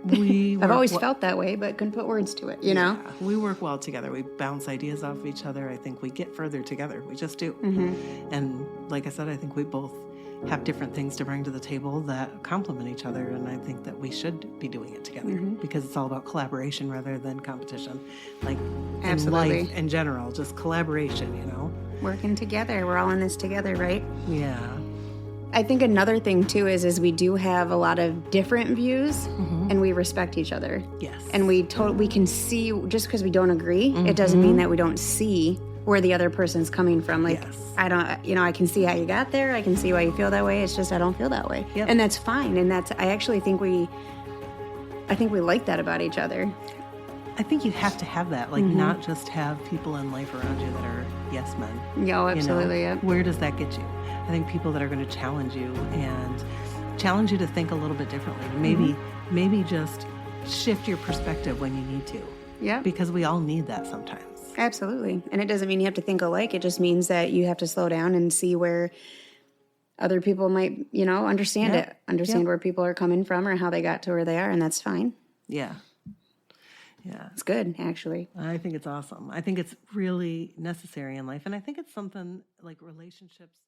before. I've always felt that way, but couldn't put words to it, you know? We work well together. We bounce ideas off of each other. I think we get further together. We just do. And like I said, I think we both have different things to bring to the table that complement each other. And I think that we should be doing it together because it's all about collaboration rather than competition. Like in life in general, just collaboration, you know? Working together. We're all in this together, right? Yeah. I think another thing too is we do have a lot of different views and we respect each other. Yes. And we can see, just because we don't agree, it doesn't mean that we don't see where the other person's coming from. Like, I can see how you got there. I can see why you feel that way. It's just, I don't feel that way. Yep. And that's fine. And I actually think we like that about each other. I think you have to have that, like not just have people in life around you that are yes men. Yeah, absolutely. You know? Where does that get you? I think people that are going to challenge you to think a little bit differently. Maybe just shift your perspective when you need to. Yeah. Because we all need that sometimes. Absolutely. And it doesn't mean you have to think alike. It just means that you have to slow down and see where other people might, understand it. Understand where people are coming from or how they got to where they are, and that's fine. Yeah. Yeah. It's good, actually. I think it's awesome. I think it's really necessary in life. And I think it's something like relationships.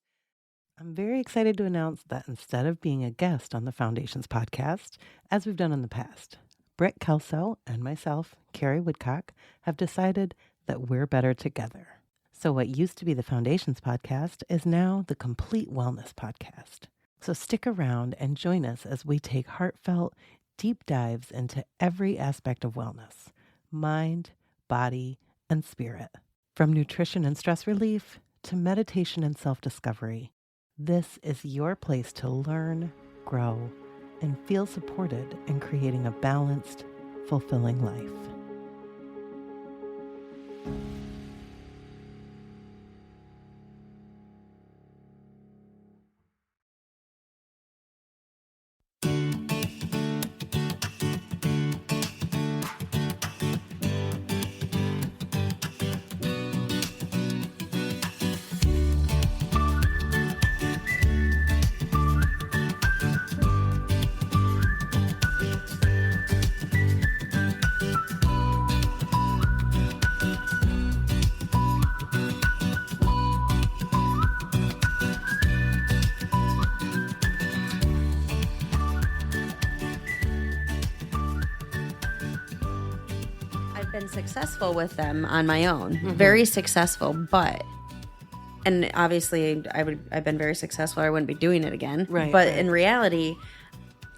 I'm very excited to announce that instead of being a guest on the Foundations podcast, as we've done in the past, Britt Kelso and myself, Carrie Woodcock, have decided that we're better together. So what used to be the Foundations podcast is now the Complete Wellness podcast. So stick around and join us as we take heartfelt, deep dives into every aspect of wellness, mind, body, and spirit. From nutrition and stress relief to meditation and self-discovery, this is your place to learn, grow, and feel supported in creating a balanced, fulfilling life. Been successful with them on my own, very successful, and obviously I've been very successful, I wouldn't be doing it again, right? But in reality,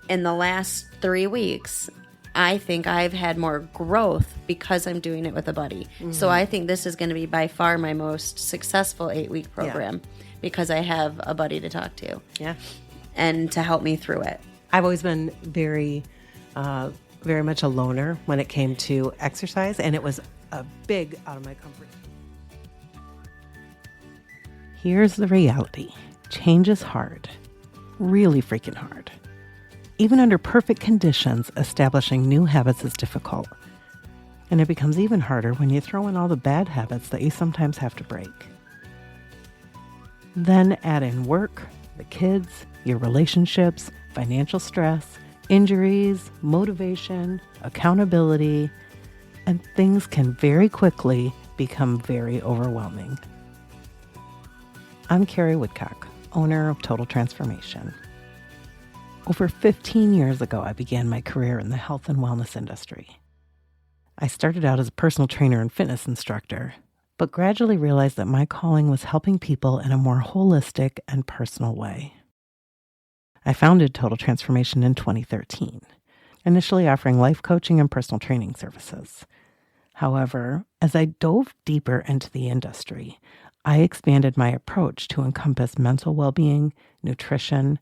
in the last 3 weeks, I think I've had more growth because I'm doing it with a buddy. So I think this is going to be by far my most successful 8-week program because I have a buddy to talk to and to help me through it. I've always been very much a loner when it came to exercise, and it was a big out of my comfort zone. Here's the reality. Change is hard. Really freaking hard. Even under perfect conditions, establishing new habits is difficult. And it becomes even harder when you throw in all the bad habits that you sometimes have to break. Then add in work, the kids, your relationships, financial stress, injuries, motivation, accountability, and things can very quickly become very overwhelming. I'm Carrie Woodcock, owner of Total Transformation. Over 15 years ago, I began my career in the health and wellness industry. I started out as a personal trainer and fitness instructor, but gradually realized that my calling was helping people in a more holistic and personal way. I founded Total Transformation in 2013, initially offering life coaching and personal training services. However, as I dove deeper into the industry, I expanded my approach to encompass mental well-being, nutrition,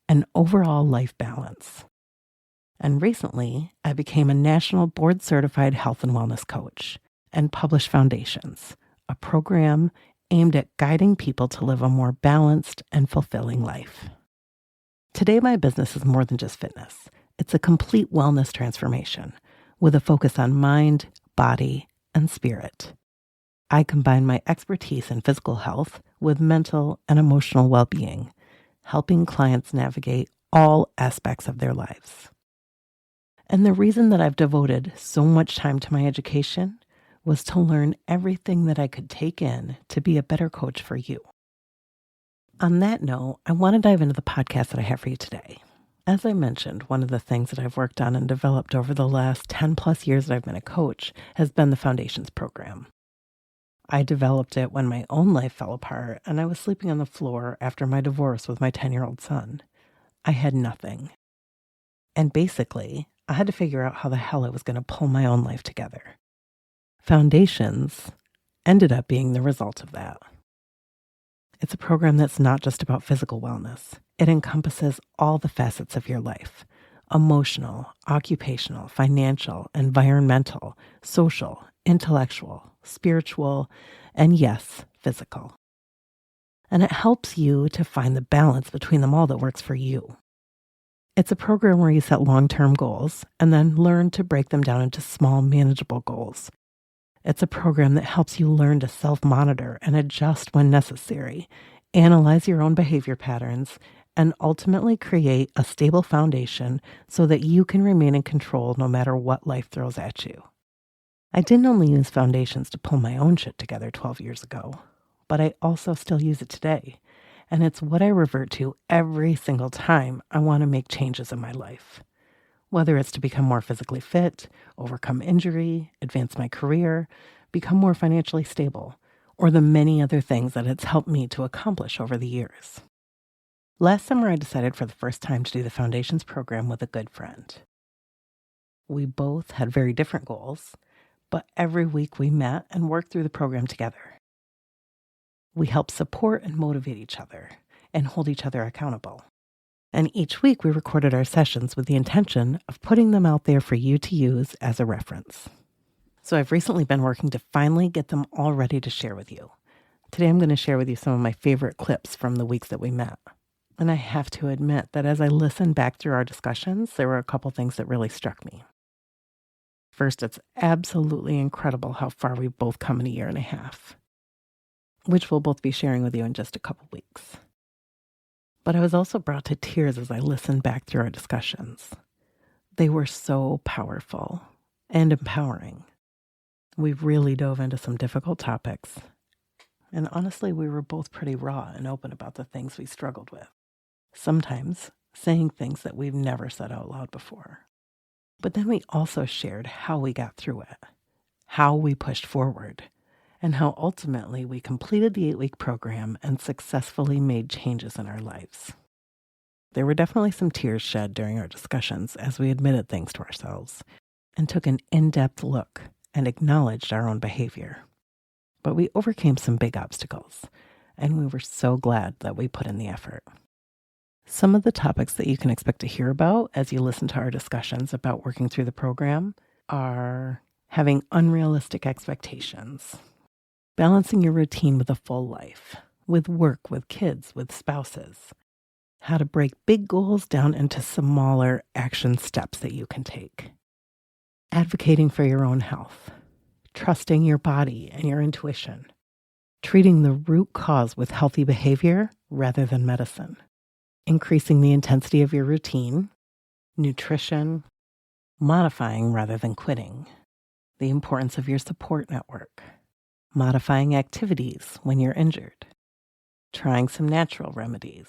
and overall life balance. And recently, I became a national board-certified health and wellness coach and published Foundations, a program aimed at guiding people to live a more balanced and fulfilling life. Today, my business is more than just fitness. It's a complete wellness transformation with a focus on mind, body, and spirit. I combine my expertise in physical health with mental and emotional well-being, helping clients navigate all aspects of their lives. And the reason that I've devoted so much time to my education was to learn everything that I could take in to be a better coach for you. On that note, I want to dive into the podcast that I have for you today. As I mentioned, one of the things that I've worked on and developed over the last 10 plus years that I've been a coach has been the Foundations program. I developed it when my own life fell apart and I was sleeping on the floor after my divorce with my 10-year-old son. I had nothing. And basically, I had to figure out how the hell I was going to pull my own life together. Foundations ended up being the result of that. It's a program that's not just about physical wellness. It encompasses all the facets of your life: emotional, occupational, financial, environmental, social, intellectual, spiritual, and yes, physical. And it helps you to find the balance between them all that works for you. It's a program where you set long-term goals and then learn to break them down into small, manageable goals. It's a program that helps you learn to self-monitor and adjust when necessary, analyze your own behavior patterns, and ultimately create a stable foundation so that you can remain in control no matter what life throws at you. I didn't only use Foundations to pull my own shit together 12 years ago, but I also still use it today. And it's what I revert to every single time I want to make changes in my life. Whether it's to become more physically fit, overcome injury, advance my career, become more financially stable, or the many other things that it's helped me to accomplish over the years. Last summer, I decided for the first time to do the Foundations program with a good friend. We both had very different goals, but every week we met and worked through the program together. We helped support and motivate each other and hold each other accountable. And each week we recorded our sessions with the intention of putting them out there for you to use as a reference. So I've recently been working to finally get them all ready to share with you. Today I'm going to share with you some of my favorite clips from the weeks that we met. And I have to admit that as I listened back through our discussions, there were a couple things that really struck me. First, it's absolutely incredible how far we've both come in a year and a half, which we'll both be sharing with you in just a couple weeks. But I was also brought to tears as I listened back through our discussions. They were so powerful and empowering. We really dove into some difficult topics. And honestly, we were both pretty raw and open about the things we struggled with. Sometimes saying things that we've never said out loud before. But then we also shared how we got through it, how we pushed forward, and how ultimately we completed the 8-week program and successfully made changes in our lives. There were definitely some tears shed during our discussions as we admitted things to ourselves and took an in-depth look and acknowledged our own behavior. But we overcame some big obstacles, and we were so glad that we put in the effort. Some of the topics that you can expect to hear about as you listen to our discussions about working through the program are having unrealistic expectations, balancing your routine with a full life, with work, with kids, with spouses, how to break big goals down into smaller action steps that you can take, advocating for your own health, trusting your body and your intuition, treating the root cause with healthy behavior rather than medicine, increasing the intensity of your routine, nutrition, modifying rather than quitting, the importance of your support network, modifying activities when you're injured, trying some natural remedies,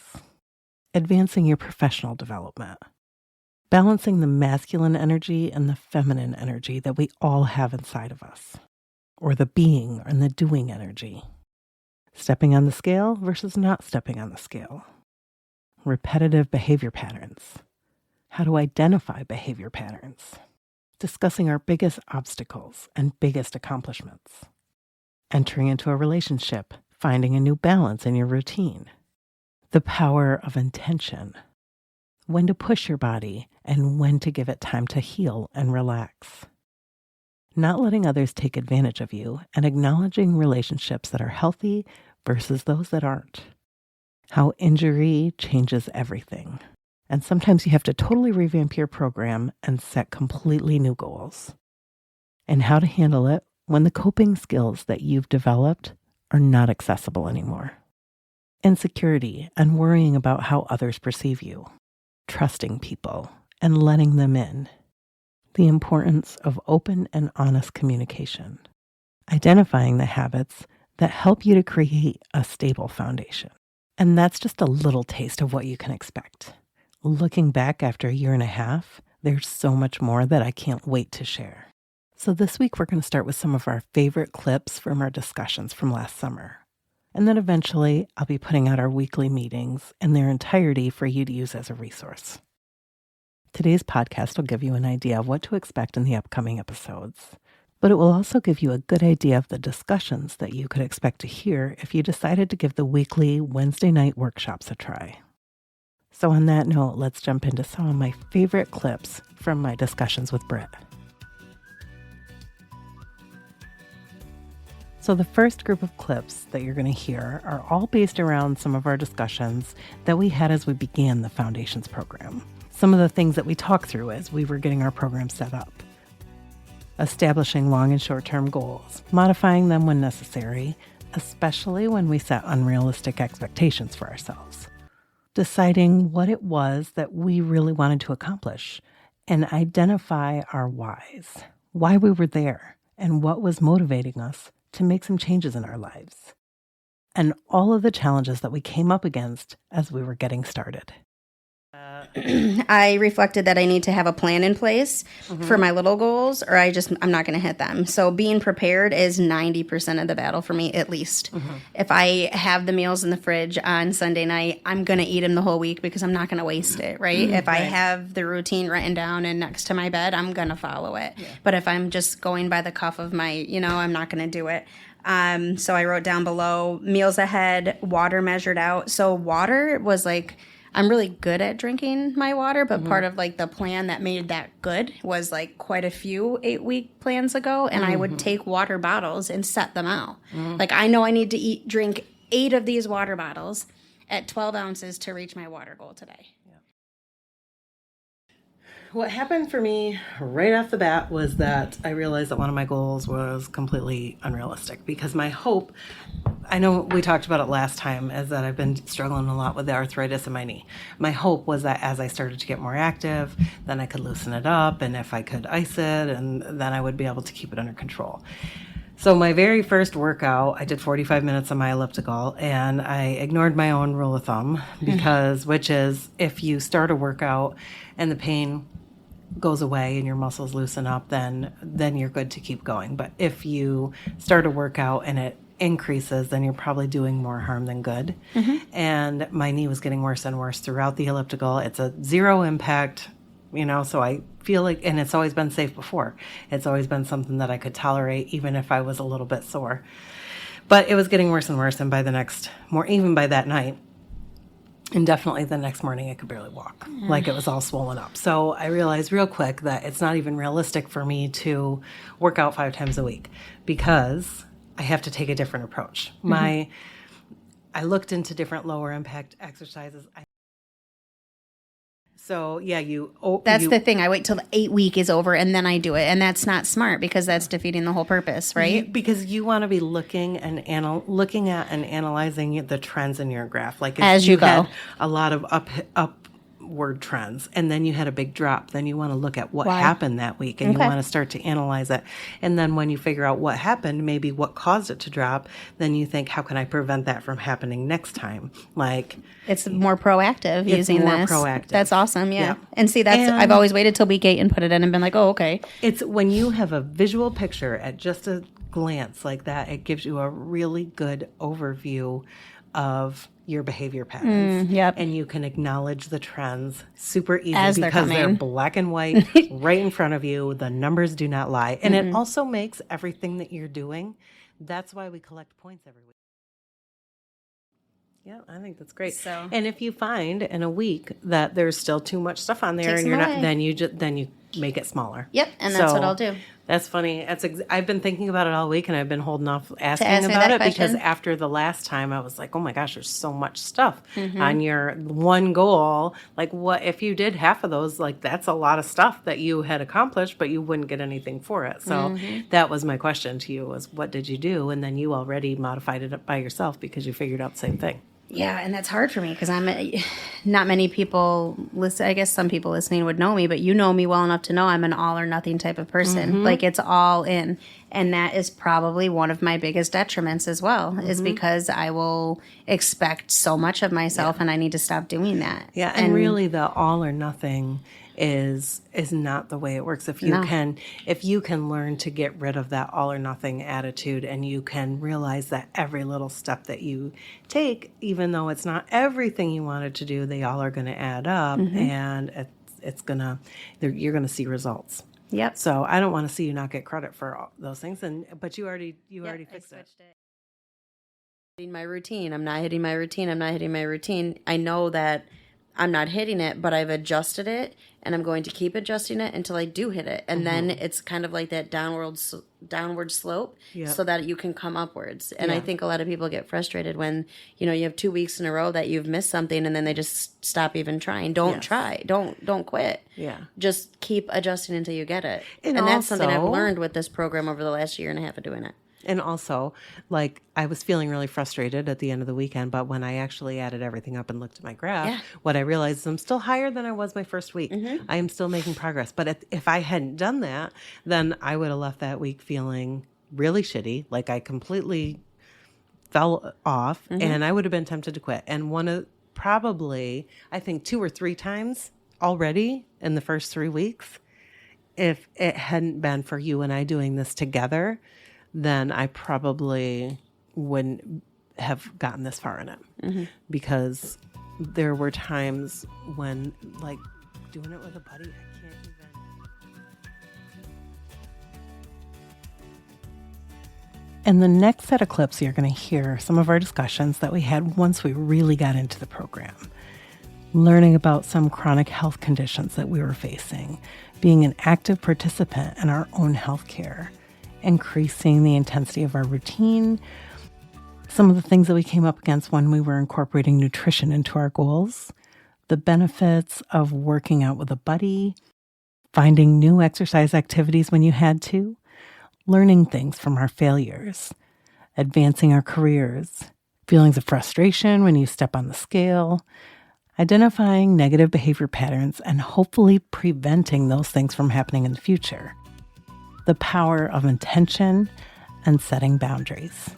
advancing your professional development, balancing the masculine energy and the feminine energy that we all have inside of us, or the being and the doing energy, stepping on the scale versus not stepping on the scale, repetitive behavior patterns, how to identify behavior patterns, discussing our biggest obstacles and biggest accomplishments, entering into a relationship, finding a new balance in your routine, the power of intention, when to push your body and when to give it time to heal and relax, not letting others take advantage of you and acknowledging relationships that are healthy versus those that aren't, how injury changes everything. And sometimes you have to totally revamp your program and set completely new goals, and how to handle it when the coping skills that you've developed are not accessible anymore. Insecurity and worrying about how others perceive you, trusting people and letting them in, the importance of open and honest communication, identifying the habits that help you to create a stable foundation. And that's just a little taste of what you can expect. Looking back after a year and a half, there's so much more that I can't wait to share. So this week, we're going to start with some of our favorite clips from our discussions from last summer. And then eventually, I'll be putting out our weekly meetings in their entirety for you to use as a resource. Today's podcast will give you an idea of what to expect in the upcoming episodes, but it will also give you a good idea of the discussions that you could expect to hear if you decided to give the weekly Wednesday night workshops a try. So on that note, let's jump into some of my favorite clips from my discussions with Britt. So the first group of clips that you're going to hear are all based around some of our discussions that we had as we began the Foundations program. Some of the things that we talked through as we were getting our program set up. Establishing long and short-term goals, modifying them when necessary, especially when we set unrealistic expectations for ourselves. Deciding what it was that we really wanted to accomplish, and identify our whys, why we were there, and what was motivating us to make some changes in our lives, and all of the challenges that we came up against as we were getting started. I reflected that I need to have a plan in place for my little goals, or I'm not going to hit them. So being prepared is 90% of the battle for me, at least. If I have the meals in the fridge on Sunday night, I'm going to eat them the whole week because I'm not going to waste it, right? If I have the routine written down and next to my bed, I'm going to follow it. Yeah. But if I'm just going by the cuff of my, I'm not going to do it. So I wrote down below meals ahead, water measured out. So water was like, I'm really good at drinking my water, but part of like the plan that made that good was like quite a few 8-week plans ago. And I would take water bottles and set them out. Like I know I need to drink 8 of these water bottles at 12 ounces to reach my water goal today. What happened for me right off the bat was that I realized that one of my goals was completely unrealistic because my hope, I know we talked about it last time, is that I've been struggling a lot with the arthritis in my knee. My hope was that as I started to get more active, then I could loosen it up, and if I could ice it, and then I would be able to keep it under control. So my very first workout, I did 45 minutes on my elliptical, and I ignored my own rule of thumb which is if you start a workout and the pain goes away and your muscles loosen up, then you're good to keep going. But if you start a workout and it increases, then you're probably doing more harm than good. And my knee was getting worse and worse throughout the elliptical. It's a zero impact, so I feel like, and it's always been safe before. It's always been something that I could tolerate even if I was a little bit sore. But it was getting worse and worse, and even by that night, and definitely the next morning, I could barely walk. Like it was all swollen up. So I realized real quick that it's not even realistic for me to work out 5 times a week because I have to take a different approach. I looked into different lower impact exercises. So yeah, that's the thing. I wait till the 8 week is over and then I do it, and that's not smart because that's defeating the whole purpose, right? Because you want to be looking at and analyzing the trends in your graph. Like if as you go, had a lot of upward trends, and then you had a big drop, then you want to look at what happened that week, and you want to start to analyze it. And then when you figure out what happened, maybe what caused it to drop, then you think, how can I prevent that from happening next time? Like it's more proactive using this. Proactive. That's awesome. Yeah. And see, I've always waited till week 8 and put it in and been like, oh, okay. It's when you have a visual picture at just a glance like that, it gives you a really good overview of your behavior patterns. And you can acknowledge the trends super easy because they're black and white right in front of you. The numbers do not lie. And it also makes everything that you're doing, that's why we collect points every week. Yeah, I think that's great. So, and if you find in a week that there's still too much stuff on there and you're not, then you make it smaller. Yep, and that's what I'll do. That's funny. I've been thinking about it all week, and I've been holding off asking about it because after the last time, I was like, oh my gosh, there's so much stuff on your one goal. Like, what if you did half of those? Like, that's a lot of stuff that you had accomplished, but you wouldn't get anything for it. So that was my question to you: was what did you do? And then you already modified it by yourself because you figured out the same thing. Yeah, and that's hard for me because not many people listen. I guess some people listening would know me, but you know me well enough to know I'm an all or nothing type of person. Like it's all in. And that is probably one of my biggest detriments as well, is because I will expect so much of myself and I need to stop doing that. Yeah, and really the all or nothing is not the way it works. If you can learn to get rid of that all or nothing attitude, and you can realize that every little step that you take, even though it's not everything you wanted to do, they all are going to add up, and you're going to see results. Yep. So I don't want to see you not get credit for all those things, but you already fixed it. Hitting my routine. I'm not hitting my routine. I know that I'm not hitting it, but I've adjusted it, and I'm going to keep adjusting it until I do hit it. And then it's kind of like that downward slope so that you can come upwards. And I think a lot of people get frustrated when, you have 2 weeks in a row that you've missed something and then they just stop even trying. Don't try. Don't quit. Yeah. Just keep adjusting until you get it. And that's something I've learned with this program over the last year and a half of doing it. And also, like, I was feeling really frustrated at the end of the weekend, but when I actually added everything up and looked at my graph, what I realized is I'm still higher than I was my first week. I am still making progress. But if I hadn't done that, then I would have left that week feeling really shitty, like I completely fell off, and I would have been tempted to quit. And probably, I think 2 or 3 times already in the first 3 weeks, if it hadn't been for you and I doing this together, then I probably wouldn't have gotten this far in it, because there were times when, like, doing it with a buddy, I can't even. In the next set of clips, you're going to hear some of our discussions that we had once we really got into the program, learning about some chronic health conditions that we were facing, being an active participant in our own health care, increasing the intensity of our routine, some of the things that we came up against when we were incorporating nutrition into our goals, the benefits of working out with a buddy, finding new exercise activities when you had to, learning things from our failures, advancing our careers, feelings of frustration when you step on the scale, identifying negative behavior patterns, and hopefully preventing those things from happening in the future. The power of intention and setting boundaries.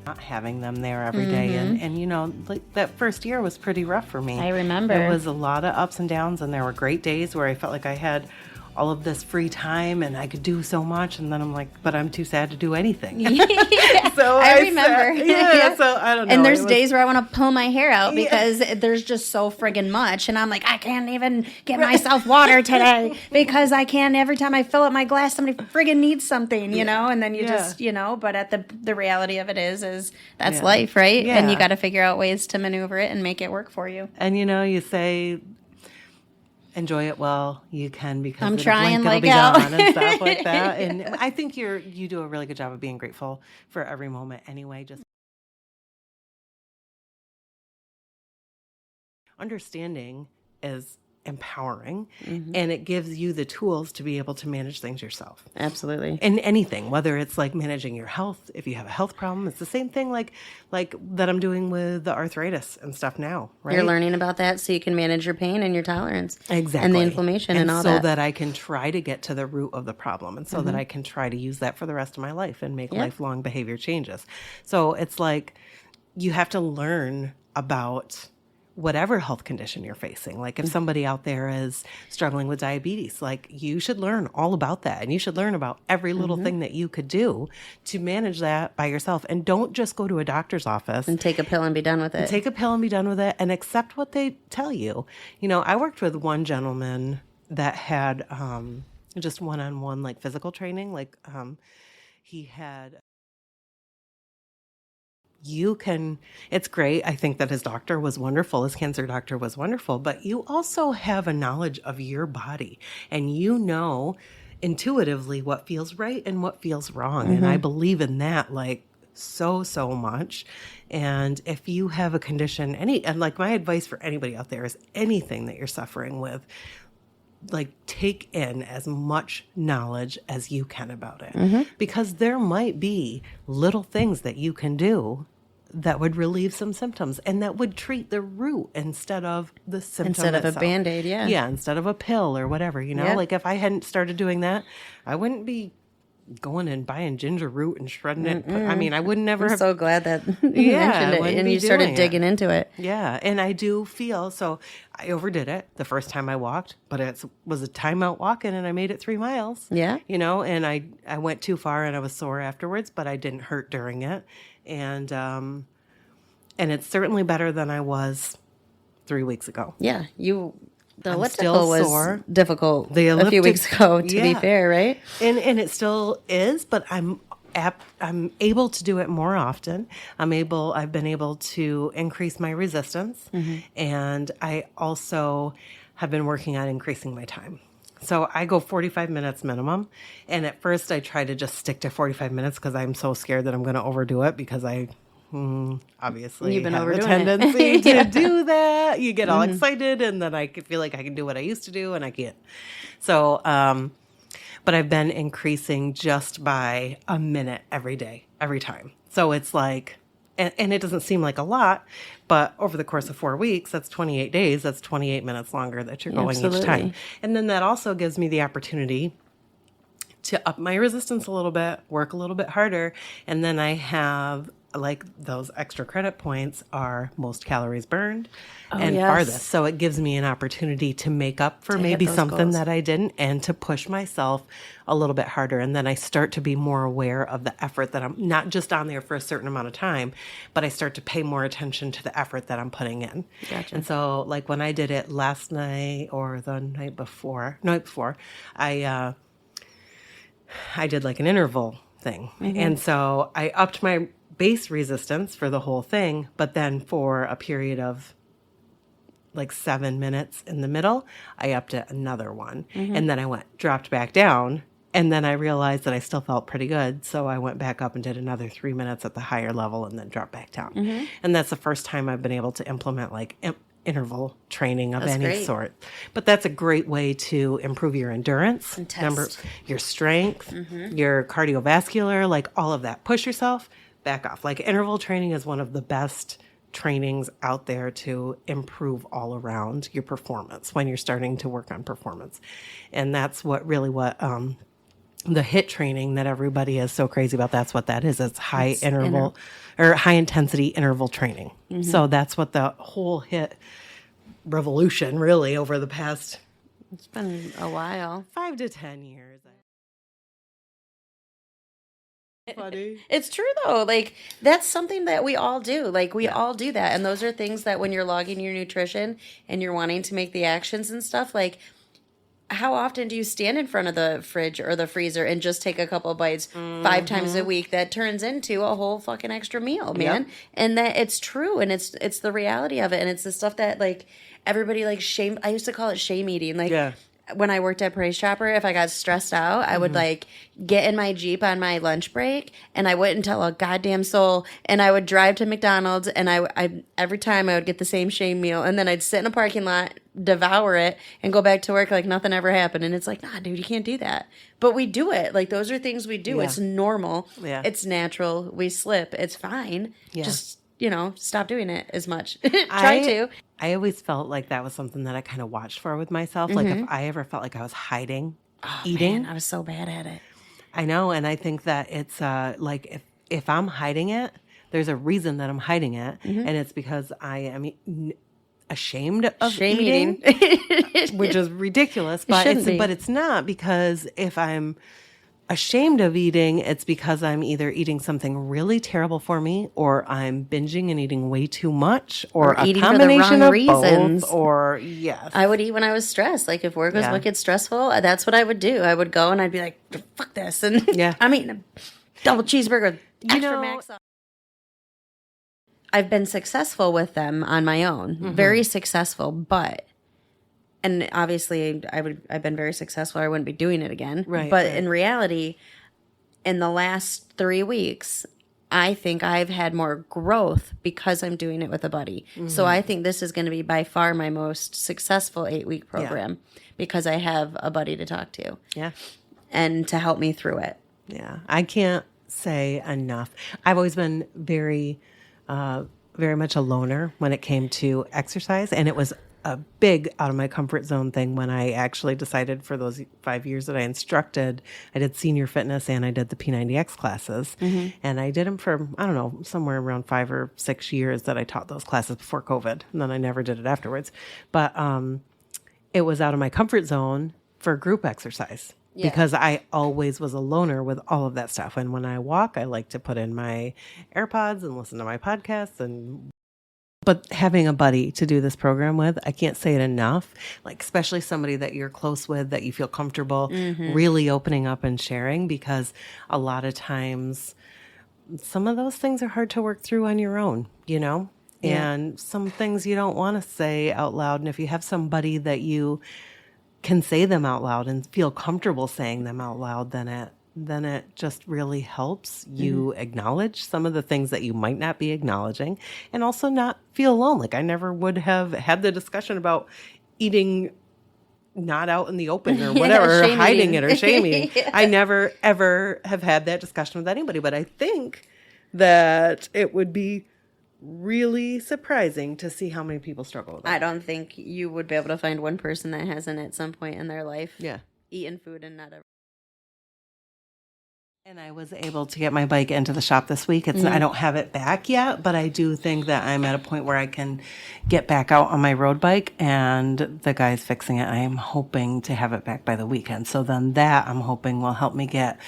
Not having them there every day. And like that first year was pretty rough for me. I remember. There was a lot of ups and downs, and there were great days where I felt like I had all of this free time and I could do so much, and then I'm like, but I'm too sad to do anything. So I remember. So I don't know. And there's days where I want to pull my hair out because there's just so friggin' much, and I'm like, I can't even get myself water today because I can't. Every time I fill up my glass, somebody friggin' needs something, and then you just, but the reality of it is that's life, right? And you got to figure out ways to maneuver it and make it work for you. And you say, enjoy it while you can, because I'm trying, it'll be gone and stuff like that. And I think you do a really good job of being grateful for every moment anyway. Just understanding is empowering, and it gives you the tools to be able to manage things yourself. Absolutely. In anything, whether it's like managing your health, if you have a health problem, it's the same thing like that I'm doing with the arthritis and stuff now, right? You're learning about that so you can manage your pain and your tolerance. Exactly. And the inflammation and all that. So that I can try to get to the root of the problem, and so that I can try to use that for the rest of my life and make lifelong behavior changes. So it's like you have to learn about whatever health condition you're facing. Like if somebody out there is struggling with diabetes, like you should learn all about that. And you should learn about every little thing that you could do to manage that by yourself. And don't just go to a doctor's office and take a pill and be done with it. Take a pill and be done with it, and accept what they tell you. I worked with one gentleman that had just one-on-one like physical training. Like he had... it's great. I think that his doctor was wonderful. His cancer doctor was wonderful, but you also have a knowledge of your body, and intuitively what feels right and what feels wrong. And I believe in that like so much. And if you have a condition, and like my advice for anybody out there is anything that you're suffering with, like take in as much knowledge as you can about it, because there might be little things that you can do that would relieve some symptoms and that would treat the root instead of the symptom Instead of itself. a Band-Aid, yeah. Yeah, instead of a pill or whatever, Yeah. Like if I hadn't started doing that, I wouldn't be going and buying ginger root and shredding it. I mean, I would never I'm have. so glad that you Yeah, mentioned I it wouldn't and be you started doing digging into it. Yeah, and I do feel, so I overdid it the first time I walked, but it was a timeout walking and I made it 3 miles. Yeah. And I went too far and I was sore afterwards, but I didn't hurt during it. And it's certainly better than I was 3 weeks ago. Yeah, the I'm elliptical still was sore. difficult a few weeks ago, to be fair, right? And it still is, but I'm able to do it more often. I've been able to increase my resistance, and I also have been working on increasing my time. So I go 45 minutes minimum, and at first I try to just stick to 45 minutes because I'm so scared that I'm going to overdo it because I obviously You've been have a overdoing tendency it. to do that. You get all excited, and then I feel like I can do what I used to do, and I can't. So, but I've been increasing just by a minute every day, every time. So it's like, and it doesn't seem like a lot, but over the course of 4 weeks, that's 28 days. That's 28 minutes longer that you're going each time. And then that also gives me the opportunity to up my resistance a little bit, work a little bit harder. And then I have like those extra credit points are most calories burned and farthest. So it gives me an opportunity to make up for maybe something goals that I didn't and to push myself a little bit harder. And then I start to be more aware of the effort that I'm not just on there for a certain amount of time, but I start to pay more attention to the effort that I'm putting in. Gotcha. And so like when I did it last night or the night before, I did like an interval thing. And so I upped my base resistance for the whole thing, but then for a period of like 7 minutes in the middle, I upped it another one. And then I dropped back down, and then I realized that I still felt pretty good. So I went back up and did another 3 minutes at the higher level and then dropped back down. And that's the first time I've been able to implement like interval training of any sort. But that's a great way to improve your endurance, your strength, your cardiovascular, like all of that. Push yourself, back off. Like interval training is one of the best trainings out there to improve all around your performance when you're starting to work on performance. And that's what the HIIT training that everybody is so crazy about, that's what that is. It's high intensity interval training. So that's what the whole HIIT revolution really over the past, it's been a while, 5 to 10 years. Funny. It's true though. Like that's something that we all do. Like we all do that. And those are things that when you're logging your nutrition and you're wanting to make the actions and stuff, like how often do you stand in front of the fridge or the freezer and just take a couple bites 5 times a week? That turns into a whole fucking extra meal, man. And that it's true. And it's the reality of it. And it's the stuff that like everybody like shame. I used to call it shame eating. Like when I worked at Praise Chopper, if I got stressed out, I would like get in my Jeep on my lunch break and I wouldn't tell a goddamn soul. And I would drive to McDonald's and I every time I would get the same shame meal and then I'd sit in a parking lot, devour it and go back to work like nothing ever happened. And it's like, nah, dude, you can't do that. But we do it. Like those are things we do. It's normal. It's natural. We slip. It's fine. Just, stop doing it as much. I always felt like that was something that I kind of watched for with myself. Like if I ever felt like I was hiding eating. Man, I was so bad at it. I know. And I think that it's like if I'm hiding it, there's a reason that I'm hiding it. And it's because I am ashamed of eating. Which is ridiculous. But it's not, because if I'm ashamed of eating, it's because I'm either eating something really terrible for me, or I'm binging and eating way too much, or a eating combination for the wrong of reasons. both. Or I would eat when I was stressed. Like if work was wicked stressful, that's what I would do. I would go and I'd be like, "Fuck this!" And I'm eating a double cheeseburger with extra max sauce. I've been successful with them on my own, very successful, and obviously, I've been very successful. I wouldn't be doing it again. But in reality, in the last 3 weeks, I think I've had more growth because I'm doing it with a buddy. So I think this is going to be by far my most successful 8-week program because I have a buddy to talk to. Yeah. And to help me through it. Yeah. I can't say enough. I've always been very much a loner when it came to exercise. And it was a big out of my comfort zone thing when I actually decided for those 5 years that I instructed. I did senior fitness and I did the P90X classes. And I did them for, I don't know, somewhere around 5 or 6 years that I taught those classes before COVID. And then I never did it afterwards. But it was out of my comfort zone for group exercise. Yeah. Because I always was a loner with all of that stuff. And when I walk, I like to put in my AirPods and listen to my podcasts. But having a buddy to do this program with, I can't say it enough, like especially somebody that you're close with, that you feel comfortable really opening up and sharing, because a lot of times some of those things are hard to work through on your own, you know? Yeah. And some things you don't want to say out loud. And if you have somebody that you can say them out loud and feel comfortable saying them out loud, then it just really helps you acknowledge some of the things that you might not be acknowledging, and also not feel alone. Like I never would have had the discussion about eating not out in the open or whatever, or hiding it or shaming. I never, ever have had that discussion with anybody, but I think that it would be really surprising to see how many people struggle with that. I don't think you would be able to find one person that hasn't at some point in their life eaten food and not ever. And I was able to get my bike into the shop this week. I don't have it back yet, but I do think that I'm at a point where I can get back out on my road bike, and the guy's fixing it. I am hoping to have it back by the weekend. So then that I'm hoping will help me get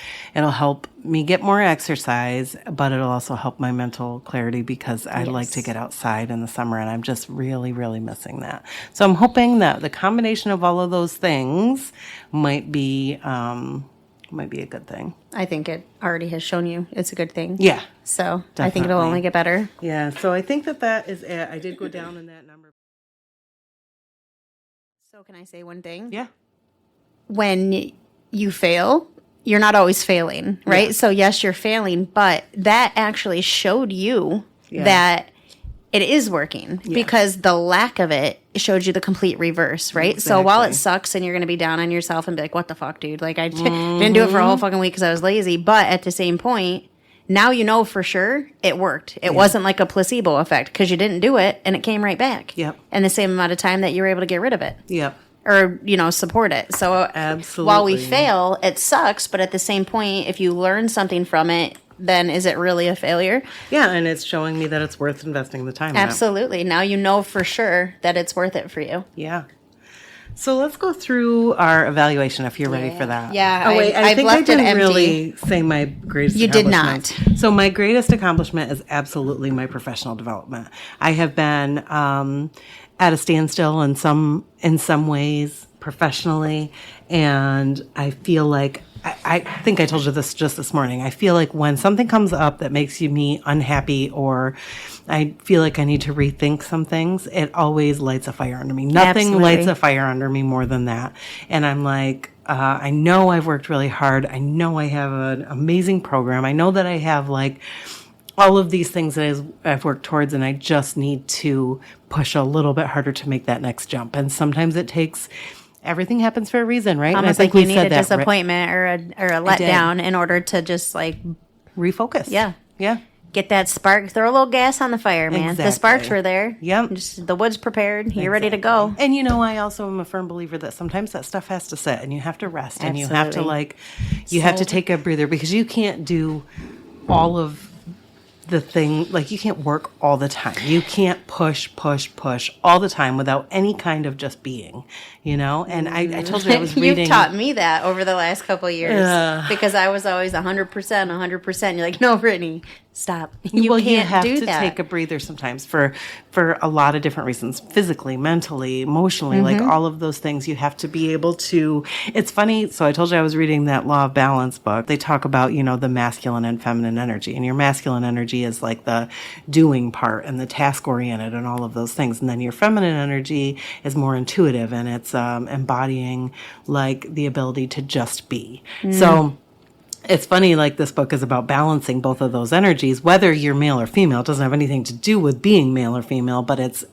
more exercise, but it'll also help my mental clarity, because I like to get outside in the summer, and I'm just really, really missing that. So I'm hoping that the combination of all of those things might be a good thing. I think it already has shown you it's a good thing. Yeah. So definitely. I think it'll only get better. Yeah. So I think that is it. I did go down in that number. So can I say one thing? Yeah. When you fail, you're not always failing, right? Yeah. So yes, you're failing, but that actually showed you that it is working, because the lack of it showed you the complete reverse, right? Exactly. So while it sucks and you're going to be down on yourself and be like, what the fuck, dude? Like I didn't do it for a whole fucking week because I was lazy. But at the same point, now you know for sure it worked. It wasn't like a placebo effect, because you didn't do it and it came right back. Yep. In the same amount of time that you were able to get rid of it. Yep. Or, support it. So absolutely, while we fail, it sucks. But at the same point, if you learn something from it, then is it really a failure? Yeah, and it's showing me that it's worth investing the time. Absolutely. Now you know for sure that it's worth it for you. Yeah. So let's go through our evaluation if you're ready for that. Yeah. Oh, wait, I think I didn't really say my greatest accomplishment. You did not. So my greatest accomplishment is absolutely my professional development. I have been at a standstill in some ways professionally, and I feel like I think I told you this just this morning. I feel like when something comes up that makes me unhappy, or I feel like I need to rethink some things, it always lights a fire under me. Nothing lights a fire under me more than that. And I'm like, I know I've worked really hard. I know I have an amazing program. I know that I have like all of these things that I've worked towards, and I just need to push a little bit harder to make that next jump. And sometimes it takes... Everything happens for a reason, right? Almost like you need a disappointment or a letdown in order to just like refocus. Yeah. Yeah. Get that spark. Throw a little gas on the fire, man. Exactly. The sparks were there. Yep. Just the wood's prepared. You're ready to go. And I also am a firm believer that sometimes that stuff has to sit, and you have to rest. Absolutely. And you have to take a breather, because you can't do all of the thing, like you can't work all the time. You can't push all the time without any kind of just being, And I told you I was reading. You've taught me that over the last couple of years, because I was always 100%. You're like, no, Brittany, stop. You have do to that. take a breather sometimes for a lot of different reasons, physically, mentally, emotionally, like all of those things. You have to be able to. It's funny. So I told you I was reading that Law of Balance book. They talk about, the masculine and feminine energy, and your masculine energy is like the doing part and the task oriented and all of those things. And then your feminine energy is more intuitive, and it's embodying like the ability to just be. So it's funny, like this book is about balancing both of those energies, whether you're male or female. It doesn't have anything to do with being male or female, but it's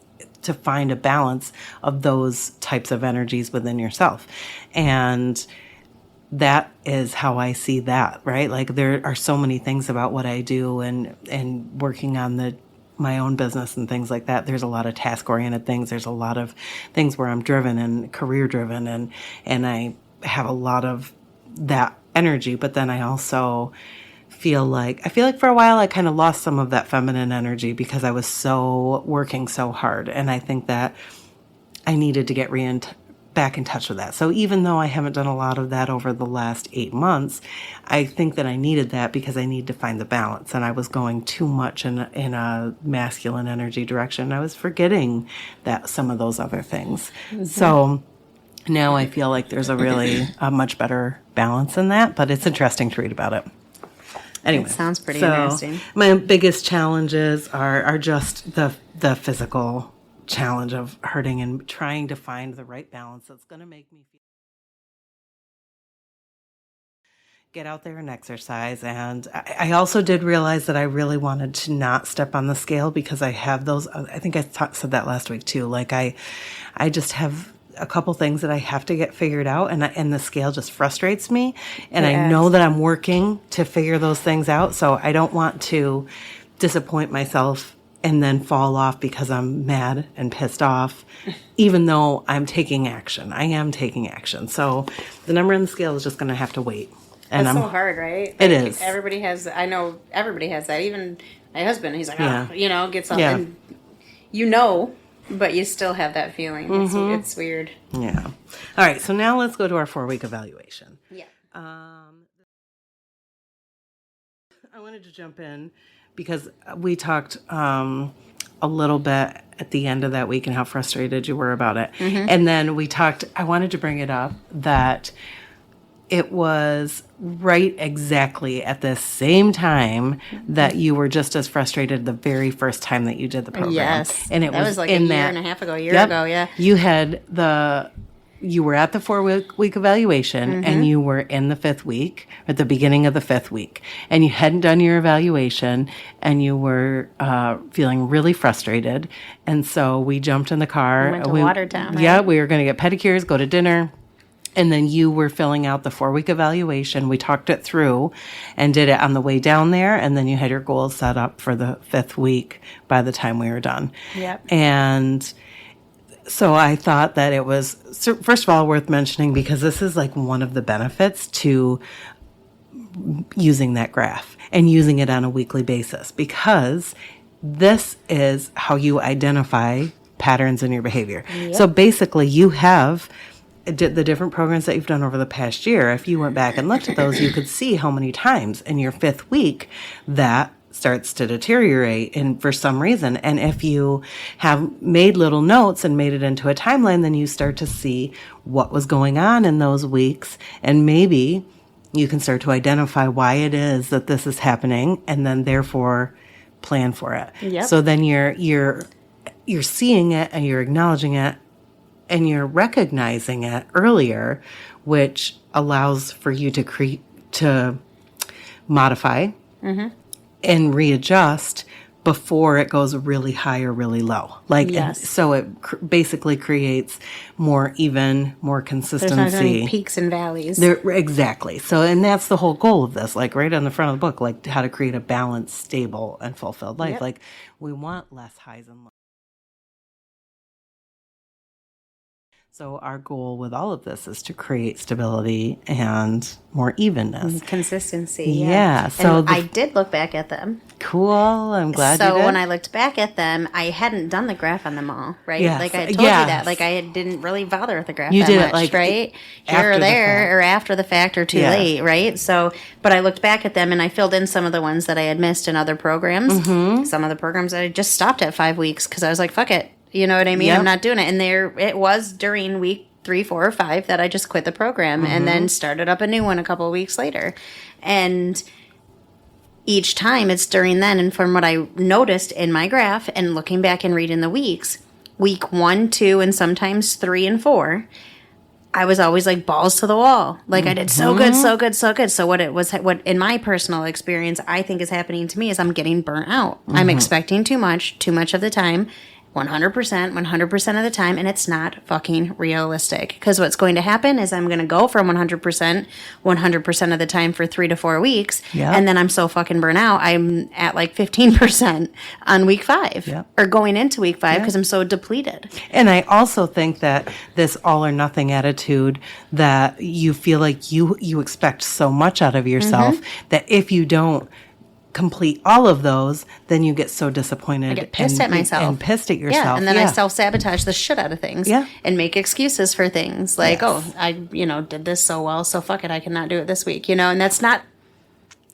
to find a balance of those types of energies within yourself. And that is how I see that, right? Like there are so many things about what I do and working on my own business and things like that. There's a lot of task-oriented things. There's a lot of things where I'm driven and career-driven, and I have a lot of that energy. But then I also feel like for a while I kind of lost some of that feminine energy because I was working so hard. And I think that I needed to get back in touch with that. So even though I haven't done a lot of that over the last 8 months, I think that I needed that because I need to find the balance. And I was going too much in a masculine energy direction. I was forgetting that some of those other things. Mm-hmm. So now I feel like there's a much better balance in that, but it's interesting to read about it. Anyway, it sounds pretty interesting. My biggest challenges are just the physical challenge of hurting and trying to find the right balance that's going to make me get out there and exercise. And I also did realize that I really wanted to not step on the scale because I have those, I think I said that last week too. Like I just have a couple things that I have to get figured out, and the scale just frustrates me. And I know that I'm working to figure those things out. So I don't want to disappoint myself and then fall off because I'm mad and pissed off, even though I'm taking action. I am taking action. So the number on the scale is just going to have to wait. And it's so hard, right? Like, it is. I know everybody has that. Even my husband, he's like, gets up Yeah. and but you still have that feeling. Mm-hmm. It's weird. Yeah. All right. So now let's go to our 4-week evaluation. Yeah. I wanted to jump in because we talked a little bit at the end of that week and how frustrated you were about it. Mm-hmm. And then I wanted to bring it up that it was right exactly at the same time that you were just as frustrated the very first time that you did the program. Yes. And it was like a year and a half ago, year ago, yeah. You were at the 4-week evaluation, mm-hmm. and you were in the 5th week, at the beginning of the 5th week, and you hadn't done your evaluation, and you were feeling really frustrated. And so we jumped in the car. We went to Watertown, right? Yeah, we were going to get pedicures, go to dinner. And then you were filling out the 4-week evaluation. We talked it through and did it on the way down there. And then you had your goals set up for the 5th week by the time we were done. Yep. And so I thought that it was, first of all, worth mentioning because this is like one of the benefits to using that graph and using it on a weekly basis, because this is how you identify patterns in your behavior. Yep. So basically you have the different programs that you've done over the past year. If you went back and looked at those, you could see how many times in your 5th week that starts to deteriorate for some reason. And if you have made little notes and made it into a timeline, then you start to see what was going on in those weeks. And maybe you can start to identify why it is that this is happening, and then therefore plan for it. Yep. So then you're seeing it and you're acknowledging it and you're recognizing it earlier, which allows for you to modify mm-hmm. and readjust before it goes really high or really low. Yes. So it basically creates more even, more consistency. There's not any peaks and valleys. Exactly. So, and that's the whole goal of this, like right on the front of the book, like how to create a balanced, stable, and fulfilled life. Yep. Like we want less highs and lows. So our goal with all of this is to create stability and more evenness. Consistency. Yeah. So I did look back at them. Cool. I'm glad you did. So when I looked back at them, I hadn't done the graph on them all, right? Yes. Like I told you that. Like I didn't really bother with the graph you that did much, it like right? Here or there, or after the fact, or too late, right? So, but I looked back at them and I filled in some of the ones that I had missed in other programs. Mm-hmm. Some of the programs that I just stopped at 5 weeks because I was like, fuck it. You know what I mean? Yep. I'm not doing it. And it was during week 3, 4, or 5 that I just quit the program mm-hmm. and then started up a new one a couple of weeks later. And each time it's during then, and from what I noticed in my graph and looking back and reading the weeks, week 1, 2, and sometimes 3 and 4, I was always like balls to the wall. Like I did so good, so good, so good. So what in my personal experience, I think is happening to me is I'm getting burnt out. I'm expecting too much of the time. 100% of the time, and it's not fucking realistic. Because what's going to happen is I'm going to go from 100% of the time for 3 to 4 weeks, and then I'm so fucking burnt out, I'm at like 15% on week 5, or going into week 5 because I'm so depleted. And I also think that this all or nothing attitude that you feel like you expect so much out of yourself that if you don't complete all of those, then you get so disappointed. I get pissed at myself. And pissed at yourself. Yeah, and then I self-sabotage the shit out of things. Yeah. And make excuses for things. Like, I did this so well, so fuck it, I cannot do it this week. And that's not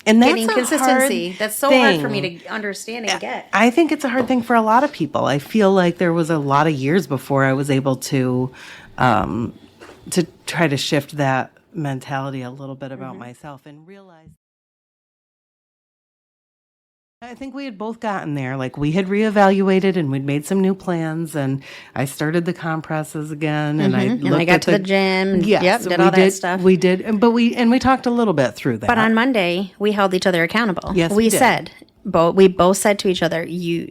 getting consistency. That's so hard for me to understand and get. I think it's a hard thing for a lot of people. I feel like there was a lot of years before I was able to try to shift that mentality a little bit about myself and realize I think we had both gotten there. Like we had reevaluated and we'd made some new plans, and I started the compresses again, and I got to the gym. And, did all that stuff. We did, but we talked a little bit through that. But on Monday, we held each other accountable. Yes, we said. We both said to each other,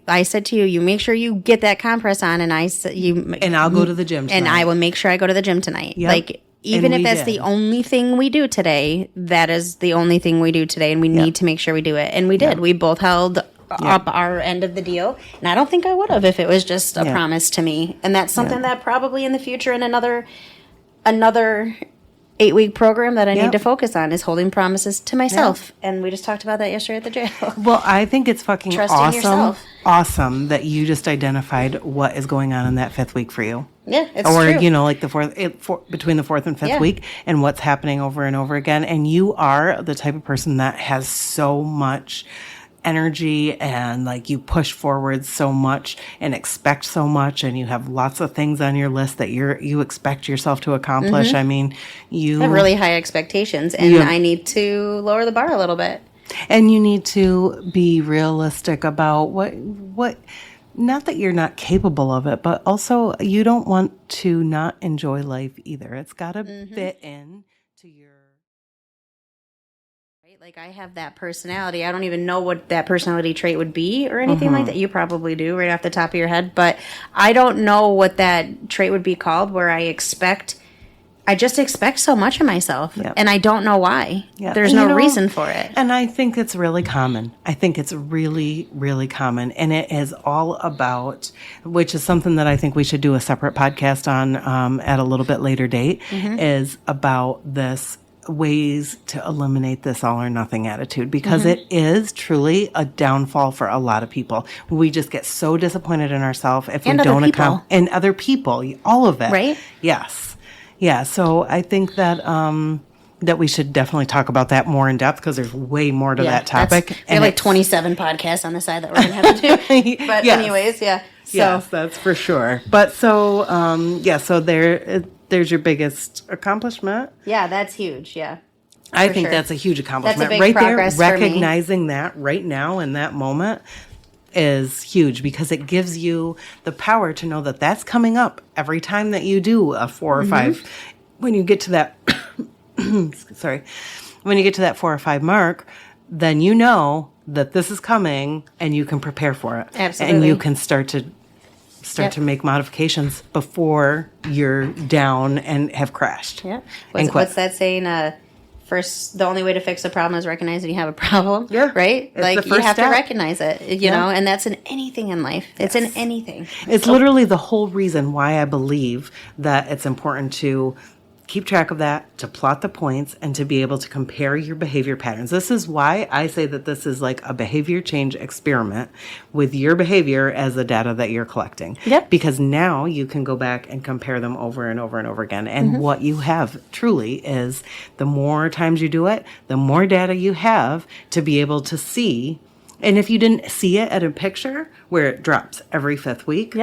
I said to you, you make sure you get that compress on, and I said and I'll go to the gym tonight. And I will make sure I go to the gym tonight. Yep. Like even if that's the only thing we do today, that is the only thing we do today, and we need to make sure we do it. And we did. We both held up our end of the deal, and I don't think I would have if it was just a promise to me. And that's something that probably in the future in another 8-week program that I need to focus on is holding promises to myself. And we just talked about that yesterday at the jail. Well, I think it's fucking Trusting yourself. awesome that you just identified what is going on in that 5th week for you. Yeah, it's or, true. Like between the 4th and 5th week, and what's happening over and over again. And you are the type of person that has so much energy, and like you push forward so much and expect so much, and you have lots of things on your list that you expect yourself to accomplish. I mean, you have really high expectations, and I need to lower the bar a little bit. And you need to be realistic about what not that you're not capable of it, but also you don't want to not enjoy life either. It's got to fit in to your... Like I have that personality. I don't even know what that personality trait would be or anything like that. You probably do right off the top of your head, but I don't know what that trait would be called, where I just expect so much of myself, and I don't know why. There's no reason for it. And I think it's really common. I think it's really, really common. And it is all about, which is something that I think we should do a separate podcast on at a little bit later date, is about this ways to eliminate this all or nothing attitude, because it is truly a downfall for a lot of people. We just get so disappointed in ourselves if we don't accomplish, and other people, all of it. Right? Yes. Yeah. So I think that that we should definitely talk about that more in depth, because there's way more to that topic. And like 27 podcasts on the side that we're going to have to do. But anyways, So. Yes, that's for sure. But so, so there's your biggest accomplishment. Yeah, that's huge. Yeah. I think that's a huge accomplishment. That's a big right progress there, for me. recognizing that right now in that moment is huge, because it gives you the power to know that that's coming up every time that you do a 4 or 5. When you get to that, when you get to that 4 or 5 mark, then you know that this is coming and you can prepare for it. Absolutely. And you can start to make modifications before you're down and have crashed. Yeah. What's that saying? First, the only way to fix a problem is recognizing you have a problem. Yeah. Right? It's like the first you have step. to recognize it, you know, and that's in anything in life. It's in anything. It's literally the whole reason why I believe that it's important to keep track of that, to plot the points, and to be able to compare your behavior patterns. This is why I say that this is like a behavior change experiment with your behavior as the data that you're collecting. Yep. Because now you can go back and compare them over and over and over again. And what you have truly is, the more times you do it, the more data you have to be able to see. And if you didn't see it at a picture where it drops every 5th week,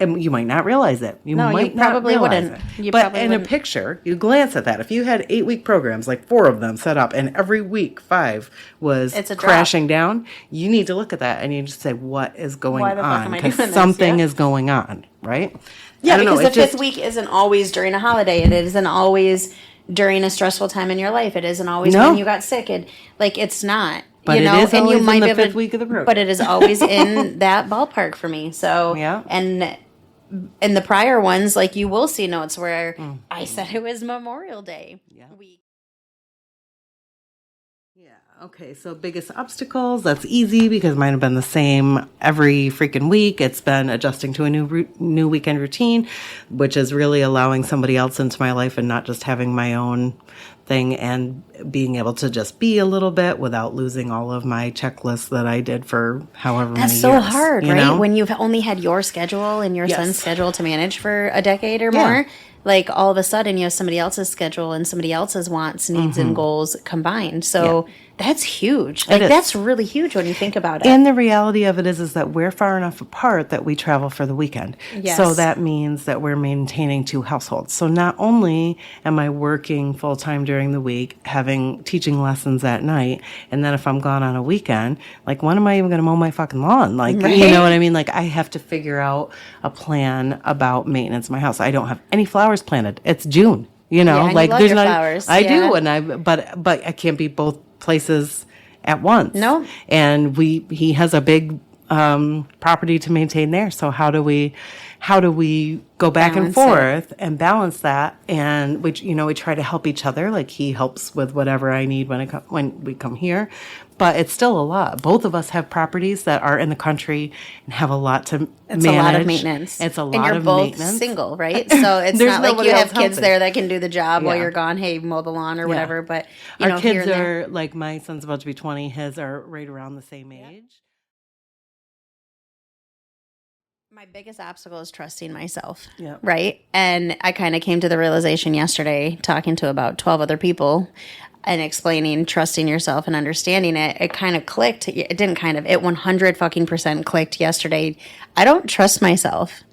And you might not realize it. You probably not realize wouldn't. It. But in a picture, you glance at that. If you had 8-week programs, like 4 of them set up, and every week 5 was crashing down, you need to look at that and you just say, what is going on? Because something is going on, right? Yeah, because the 5th week isn't always during a holiday. It isn't always during a stressful time in your life. It isn't always when you got sick. It's not. But it is always in the 5th week of the program. But it is always in that ballpark for me. So, and in the prior ones, like, you will see notes where I said it was Memorial Day week. Yeah. Okay. So biggest obstacles, that's easy because mine have been the same every freaking week. It's been adjusting to a new weekend routine, which is really allowing somebody else into my life and not just having my own thing, and being able to just be a little bit without losing all of my checklists that I did for however many years. That's so hard, right? Know? When you've only had your schedule and your son's schedule to manage for a decade or more, like, all of a sudden you have somebody else's schedule and somebody else's wants, needs, and goals combined. So that's huge. Like, that's really huge when you think about it. And the reality of it is that we're far enough apart that we travel for the weekend. Yes. So that means that we're maintaining 2 households. So not only am I working full time during the week, teaching lessons at night, and then if I'm gone on a weekend, like, when am I even going to mow my fucking lawn? Like, you know what I mean? Like, I have to figure out a plan about maintenance of my house. I don't have any flowers planted. It's June, like, there's not flowers. I do, and but I can't be both places at once. No. And he has a big property to maintain there. So how do we go back and forth and balance that? And we try to help each other. Like, he helps with whatever I need when we come here. But it's still a lot. Both of us have properties that are in the country and have a lot to manage. It's a lot of maintenance. It's a lot of maintenance. And you're both single, right? So it's not like you have kids there that can do the job while you're gone. Hey, mow the lawn or whatever. But our kids are, like, my son's about to be 20. His are right around the same age. My biggest obstacle is trusting myself, right? And I kind of came to the realization yesterday, talking to about 12 other people and explaining trusting yourself and understanding it. It kind of clicked. It didn't kind of. It 100% clicked yesterday. I don't trust myself.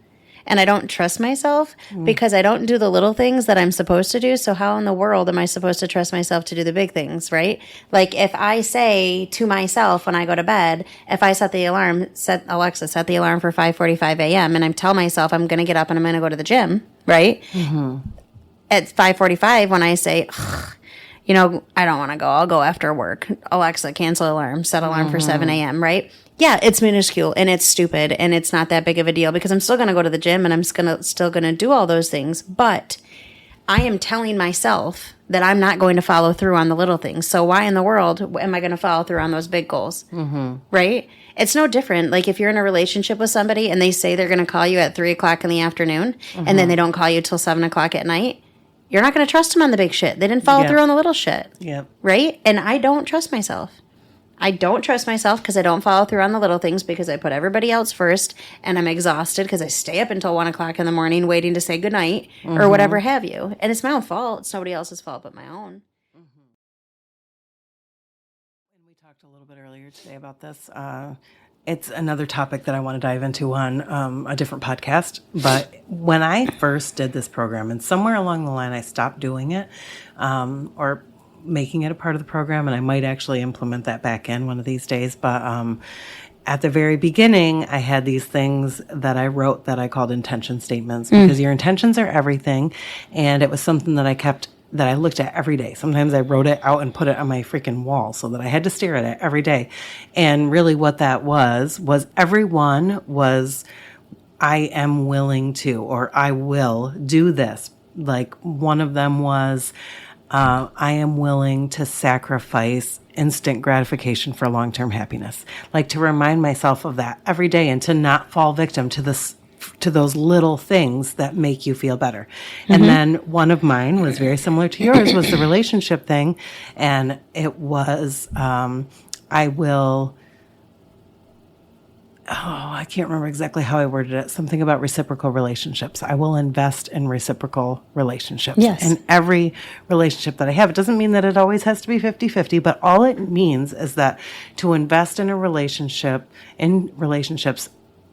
And I don't trust myself because I don't do the little things that I'm supposed to do. So how in the world am I supposed to trust myself to do the big things, right? Like, if I say to myself when I go to bed, if I set the alarm, Alexa, set the alarm for 5:45 a.m. and I tell myself I'm going to get up and I'm going to go to the gym, right? At 5:45, when I say, I don't want to go, I'll go after work. Alexa, cancel alarm, set alarm for 7 a.m., right? Yeah, it's minuscule and it's stupid and it's not that big of a deal because I'm still going to go to the gym and I'm still going to do all those things. But I am telling myself that I'm not going to follow through on the little things. So why in the world am I going to follow through on those big goals? Right? It's no different. Like, if you're in a relationship with somebody and they say they're going to call you at 3 o'clock in the afternoon and then they don't call you till 7 o'clock at night, you're not going to trust them on the big shit. They didn't follow through on the little shit. Right? And I don't trust myself. I don't trust myself because I don't follow through on the little things because I put everybody else first, and I'm exhausted because I stay up until 1 o'clock in the morning waiting to say goodnight or whatever have you. And it's my own fault. It's nobody else's fault but my own. And we talked a little bit earlier today about this. It's another topic that I want to dive into on a different podcast. But when I first did this program, and somewhere along the line I stopped doing it, or making it a part of the program, and I might actually implement that back in one of these days. But at the very beginning, I had these things that I wrote that I called intention statements, because your intentions are everything. And it was something that I looked at every day. Sometimes I wrote it out and put it on my freaking wall so that I had to stare at it every day. And really what that was everyone was, I am willing to, or I will do this. Like, one of them was, I am willing to sacrifice instant gratification for long-term happiness. Like, to remind myself of that every day and to not fall victim to those little things that make you feel better. And then one of mine was very similar to yours, was the relationship thing. And it was, I can't remember exactly how I worded it. Something about reciprocal relationships. I will invest in reciprocal relationships. Yes. In every relationship that I have. It doesn't mean that it always has to be 50-50, but all it means is that to invest in relationships,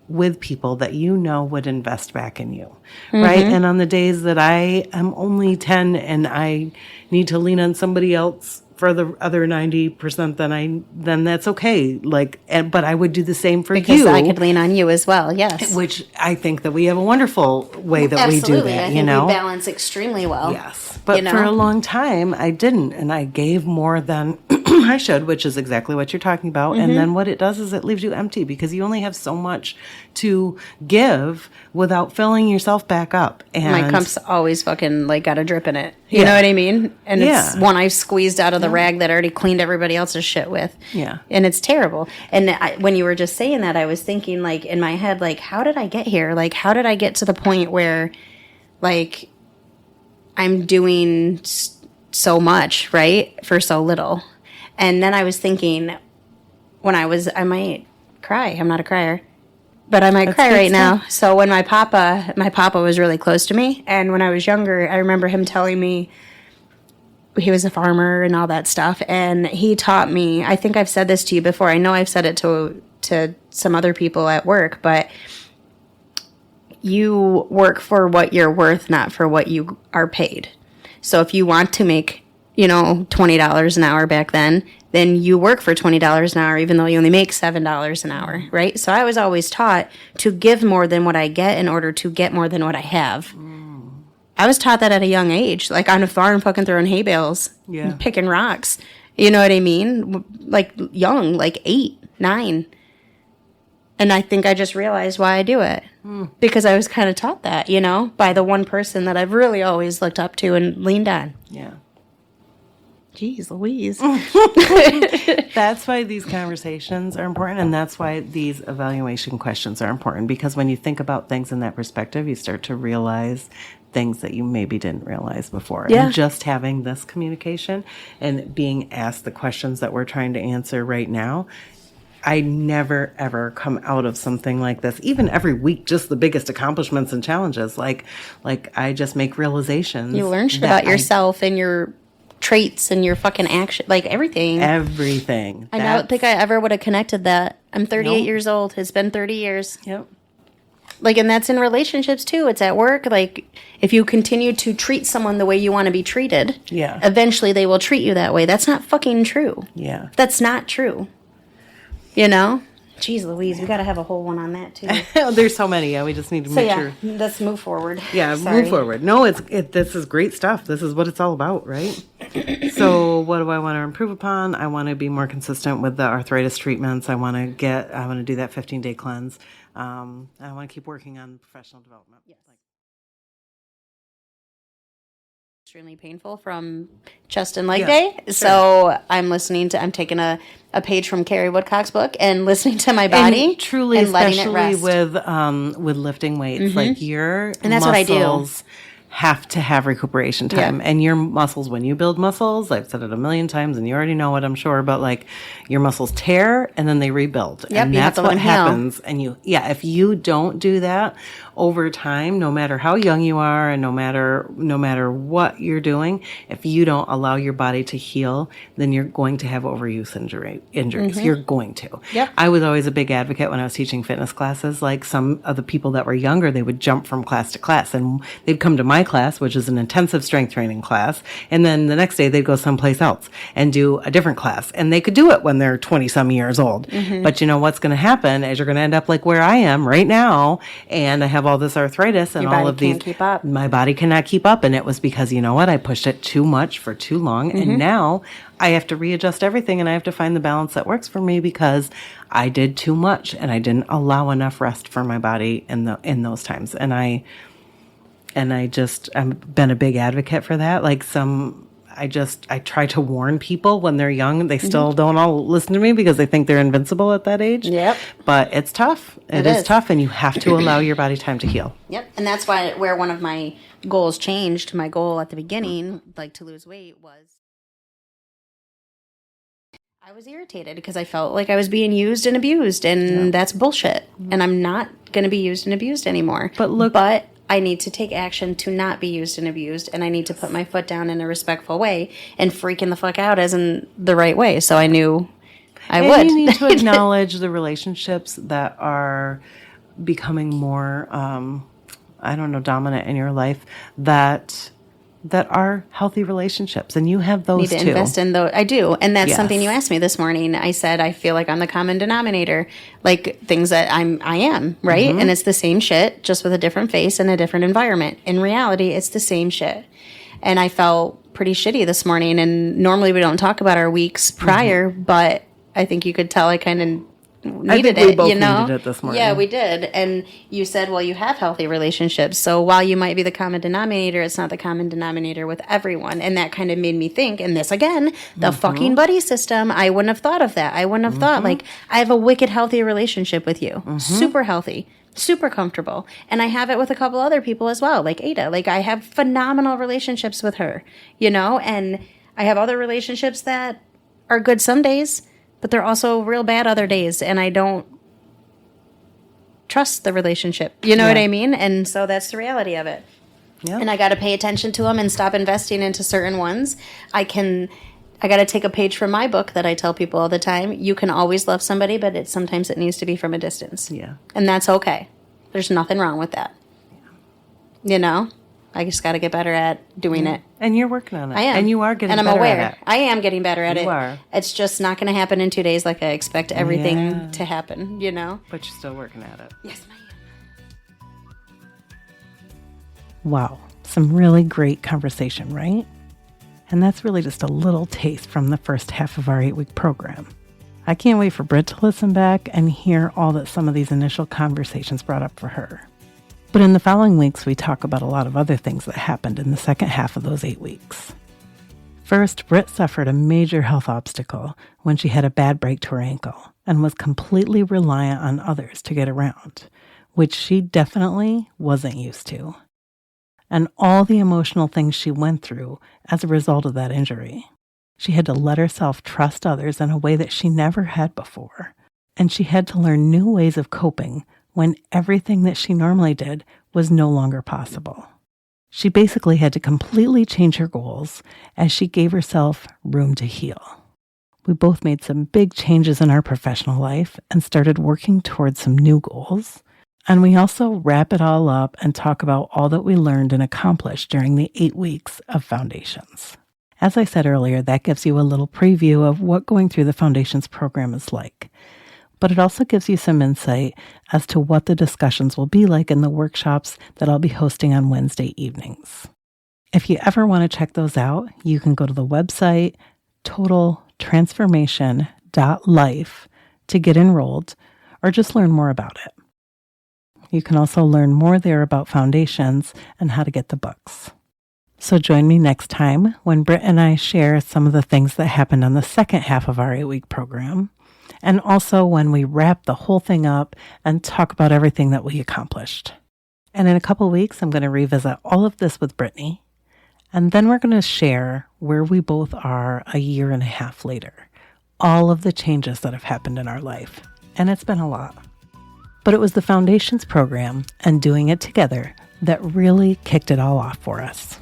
with people that you know would invest back in you, right? And on the days that I am only 10 and I need to lean on somebody else for the other 90%, then that's okay. Like, but I would do the same for because you. I could lean on you as well. Yes. Which I think that we have a wonderful way that we do that, I think we balance extremely well. Yes. But for a long time, I didn't. And I gave more than I should, which is exactly what you're talking about. And then what it does is it leaves you empty because you only have so much to give without filling yourself back up. And my cup's always fucking like got a drip in it. You know what I mean? And it's one I squeezed out of the rag that I already cleaned everybody else's shit with. Yeah. And it's terrible. And when you were just saying that, I was thinking like in my head, like, how did I get here? Like, how did I get to the point where like I'm doing so much, right? For so little. And then I was thinking I might cry. I'm not a crier. But I might cry right now. So when my papa was really close to me. And when I was younger, I remember him telling me he was a farmer and all that stuff. And he taught me, I think I've said this to you before. I know I've said it to some other people at work, but you work for what you're worth, not for what you are paid. So if you want to make, $20 an hour back then you work for $20 an hour, even though you only make $7 an hour, right? So I was always taught to give more than what I get in order to get more than what I have. I was taught that at a young age, like on a farm fucking throwing hay bales, picking rocks. You know what I mean? Like young, like 8, 9. And I think I just realized why I do it. Because I was kind of taught that, by the one person that I've really always looked up to and leaned on. Yeah. Jeez Louise. That's why these conversations are important, and that's why these evaluation questions are important, because when you think about things in that perspective, you start to realize things that you maybe didn't realize before. Yeah. And just having this communication and being asked the questions that we're trying to answer right now, I never, ever come out of something like this, even every week, just the biggest accomplishments and challenges. Like I just make realizations. You learn shit about yourself and your traits and your fucking action, like everything. Everything. I don't think I ever would have connected that. I'm 38 years old. It's been 30 years. Yep. Like, and that's in relationships too. It's at work. Like, if you continue to treat someone the way you want to be treated, eventually they will treat you that way. That's not fucking true. Yeah. That's not true. Jeez Louise, we got to have a whole one on that too. There's so many. Yeah, we just need to make sure. Let's move forward. Yeah, move forward. No, this is great stuff. This is what it's all about, right? So what do I want to improve upon? I want to be more consistent with the arthritis treatments. I want to do that 15-day cleanse. I want to keep working on professional development. Yes. Extremely painful from chest and leg day. Sure. So I'm taking a page from Carrie Woodcock's book and listening to my body, and truly, and letting especially it rest. with lifting weights, like your and that's muscles what I do. Have to have recuperation time. And your muscles, when you build muscles, I've said it a million times and you already know it, I'm sure, but like your muscles tear and then they rebuild. Yep, and that's what happens. And if you don't do that over time, no matter how young you are and no matter what you're doing, if you don't allow your body to heal, then you're going to have overuse injuries. You're going to. Yep. I was always a big advocate when I was teaching fitness classes. Like some of the people that were younger, they would jump from class to class and they'd come to my class, which is an intensive strength training class. And then the next day they'd go someplace else and do a different class. And they could do it when they're 20 some years old. But you know what's going to happen is you're going to end up like where I am right now. And I have all this arthritis and all of these. Keep up. My body cannot keep up. And it was because, I pushed it too much for too long. And now I have to readjust everything and I have to find the balance that works for me because I did too much and I didn't allow enough rest for my body in those times. And I've been a big advocate for that. Like I try to warn people when they're young. They still don't all listen to me because they think they're invincible at that age. Yep. But it's tough. It is tough, and you have to allow your body time to heal. Yep. And that's where one of my goals changed. My goal at the beginning, like to lose weight, was I was irritated because I felt like I was being used and abused, and that's bullshit. And I'm not going to be used and abused anymore. But I need to take action to not be used and abused, and I need to put my foot down in a respectful way and freaking the fuck out as in the right way. So I knew I would. You need to acknowledge the relationships that are becoming more, dominant in your life that are healthy relationships, and you have those need to too. Invest in those. I do, and that's something you asked me this morning. I said I feel like I'm the common denominator, like things that I am, right? And it's the same shit, just with a different face and a different environment. In reality, it's the same shit, and I felt pretty shitty this morning. And normally we don't talk about our weeks prior, but I think you could tell I kind of needed it, both needed it this morning. Yeah, we did. And you said, well, you have healthy relationships. So while you might be the common denominator, it's not the common denominator with everyone. And that kind of made me think, and this again, the fucking buddy system, I wouldn't have thought of that. I wouldn't have thought, like, I have a wicked healthy relationship with you. Super healthy. Super comfortable. And I have it with a couple other people as well, like Ada. Like, I have phenomenal relationships with her, and I have other relationships that are good some days, but they're also real bad other days, and I don't trust the relationship. You know what I mean? And so that's the reality of it. Yeah. And I got to pay attention to them and stop investing into certain ones. I got to take a page from my book that I tell people all the time. You can always love somebody, but sometimes it needs to be from a distance. Yeah. And that's okay. There's nothing wrong with that. Yeah. I just got to get better at doing it. And you're working on it. I am. And you are getting better at it. And I'm aware. At it. I am getting better at it. You are. It's just not going to happen in 2 days like I expect everything to happen, But you're still working at it. Yes, ma'am. Wow, some really great conversation, right? And that's really just a little taste from the first half of our 8-week program. I can't wait for Britt to listen back and hear all that some of these initial conversations brought up for her. But in the following weeks, we talk about a lot of other things that happened in the second half of those 8 weeks. First, Britt suffered a major health obstacle when she had a bad break to her ankle and was completely reliant on others to get around, which she definitely wasn't used to. And all the emotional things she went through as a result of that injury. She had to let herself trust others in a way that she never had before. And she had to learn new ways of coping when everything that she normally did was no longer possible. She basically had to completely change her goals as she gave herself room to heal. We both made some big changes in our professional life and started working towards some new goals. And we also wrap it all up and talk about all that we learned and accomplished during the 8 weeks of Foundations. As I said earlier, that gives you a little preview of what going through the Foundations program is like. But it also gives you some insight as to what the discussions will be like in the workshops that I'll be hosting on Wednesday evenings. If you ever want to check those out, you can go to the website totaltransformation.life to get enrolled or just learn more about it. You can also learn more there about Foundations and how to get the books. So join me next time when Britt and I share some of the things that happened on the second half of our 8-week program, and also when we wrap the whole thing up and talk about everything that we accomplished. And in a couple weeks, I'm going to revisit all of this with Brittany, and then we're going to share where we both are a year and a half later, all of the changes that have happened in our life. And it's been a lot. But it was the Foundations program and doing it together that really kicked it all off for us.